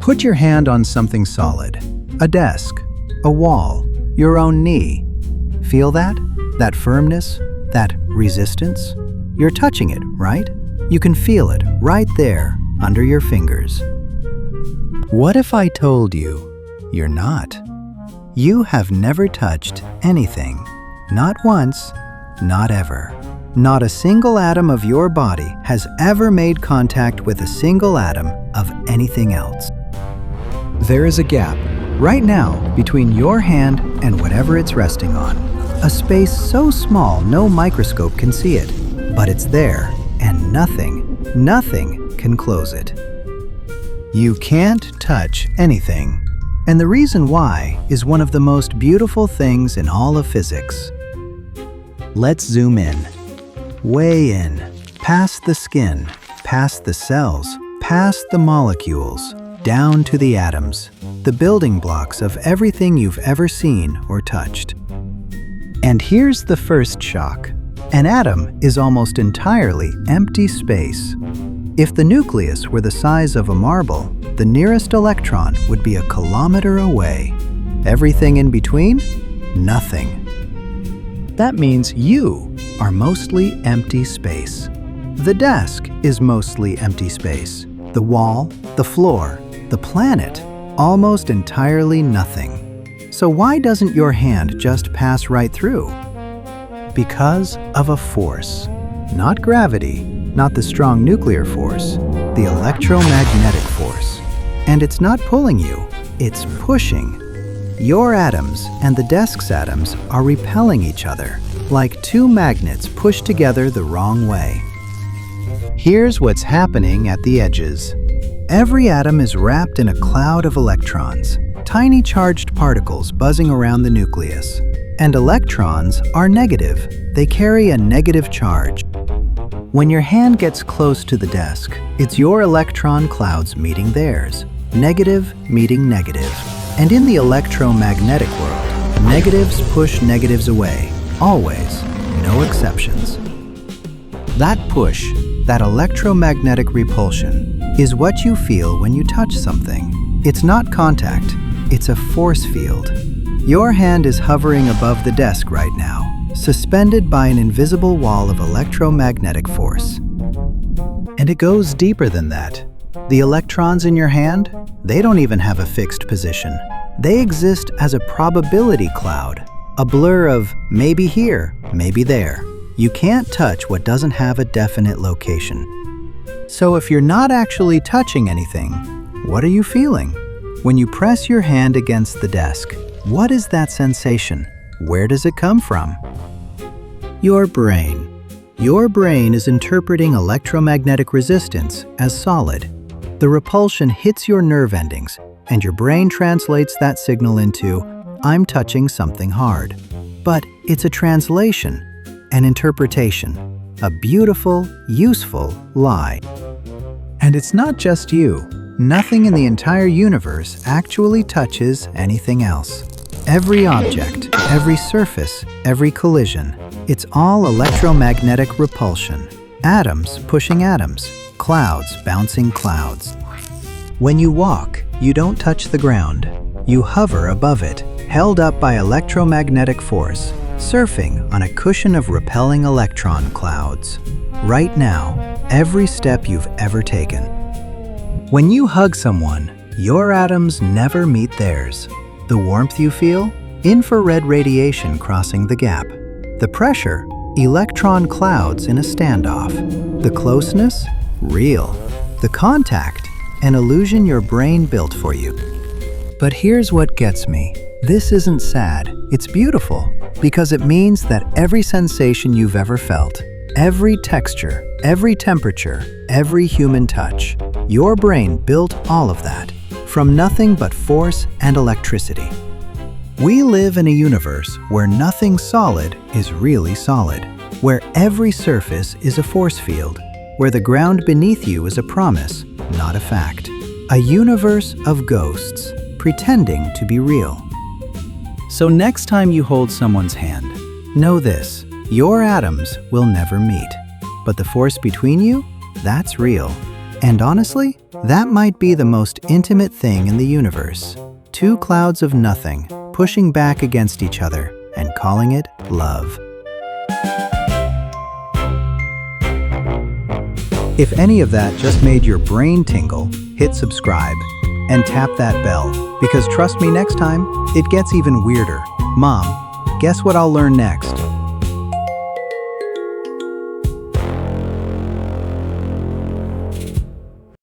Put your hand on something solid, a desk, a wall, your own knee. Feel that? That firmness? That resistance? You're touching it, right? You can feel it right there under your fingers. What if I told you you're not? You have never touched anything. Not once, not ever. Not a single atom of your body has ever made contact with a single atom of anything else. There is a gap right now between your hand and whatever it's resting on. A space so small no microscope can see it, but it's there and nothing can close it. You can't touch anything, and the reason why is one of the most beautiful things in all of physics. Let's zoom in, way in, past the skin, past the cells, past the molecules, down to the atoms, the building blocks of everything you've ever seen or touched. And here's the first shock. An atom is almost entirely empty space. If the nucleus were the size of a marble, the nearest electron would be a kilometer away. Everything in between? Nothing. That means you are mostly empty space. The desk is mostly empty space. The wall, the floor, the planet, almost entirely nothing. So why doesn't your hand just pass right through? Because of a force. Not gravity, not the strong nuclear force, the electromagnetic force. And it's not pulling you, it's pushing. Your atoms and the desk's atoms are repelling each other, like two magnets pushed together the wrong way. Here's what's happening at the edges. Every atom is wrapped in a cloud of electrons, tiny charged particles buzzing around the nucleus. And electrons are negative. They carry a negative charge. When your hand gets close to the desk, it's your electron clouds meeting theirs, negative meeting negative. And in the electromagnetic world, negatives push negatives away, always, no exceptions. That push, that electromagnetic repulsion, is what you feel when you touch something. It's not contact, it's a force field. Your hand is hovering above the desk right now, suspended by an invisible wall of electromagnetic force. And it goes deeper than that. The electrons in your hand, they don't even have a fixed position. They exist as a probability cloud, a blur of maybe here, maybe there. You can't touch what doesn't have a definite location. So if you're not actually touching anything, what are you feeling? When you press your hand against the desk, what is that sensation? Where does it come from? Your brain. Your brain is interpreting electromagnetic resistance as solid. The repulsion hits your nerve endings, and your brain translates that signal into, I'm touching something hard. But it's a translation, an interpretation, a beautiful, useful lie. And it's not just you. Nothing in the entire universe actually touches anything else. Every object, every surface, every collision, it's all electromagnetic repulsion. Atoms pushing atoms, clouds bouncing clouds. When you walk, you don't touch the ground. You hover above it, held up by electromagnetic force, surfing on a cushion of repelling electron clouds. Right now, every step you've ever taken. When you hug someone, your atoms never meet theirs. The warmth you feel? Infrared radiation crossing the gap. The pressure? Electron clouds in a standoff. The closeness? Real. The contact? An illusion your brain built for you. But here's what gets me. This isn't sad, it's beautiful, because it means that every sensation you've ever felt, every texture, every temperature, every human touch, your brain built all of that, from nothing but force and electricity. We live in a universe where nothing solid is really solid, where every surface is a force field, where the ground beneath you is a promise, not a fact. A universe of ghosts, pretending to be real. So next time you hold someone's hand, know this, your atoms will never meet. But the force between you, that's real. And honestly, that might be the most intimate thing in the universe. Two clouds of nothing, pushing back against each other and calling it love. If any of that just made your brain tingle, hit subscribe and tap that bell, because trust me, next time, it gets even weirder. Mom, guess what I'll learn next?